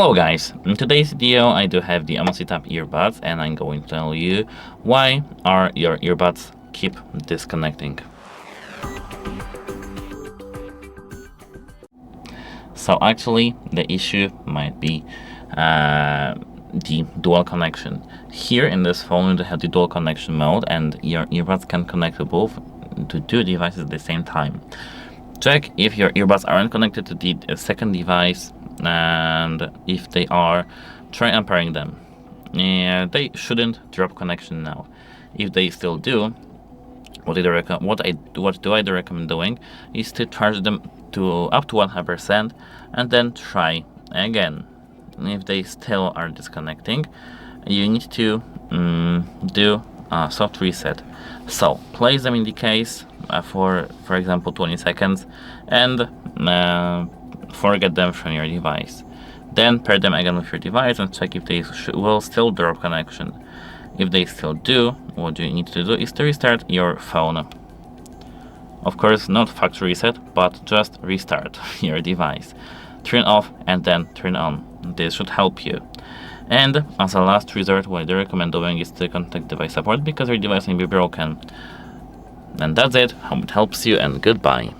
Hello guys, in today's video I do have the AMAZFIT UP earbuds and I'm going to tell you why are your earbuds keep disconnecting. So actually the issue might be the dual connection. Here in this phone you have the dual connection mode and your earbuds can connect to two devices at the same time. Check if your earbuds aren't connected to the second device, and if they are, try unpairing them. And they shouldn't drop connection now. If they still do, what do I recommend doing is to charge them to up to 100% and then try again. If they still are disconnecting, you need to do a soft reset. So place them in the case for example 20 seconds and forget them from your device. Then pair them again with your device and check if they will still drop connection. If they still do, what you need to do is to restart your phone. Of course, not factory reset, but just restart your device. Turn off and then turn on. This should help you. And as a last resort, what I do recommend doing is to contact device support because your device may be broken. And that's it. Hope it helps you and goodbye.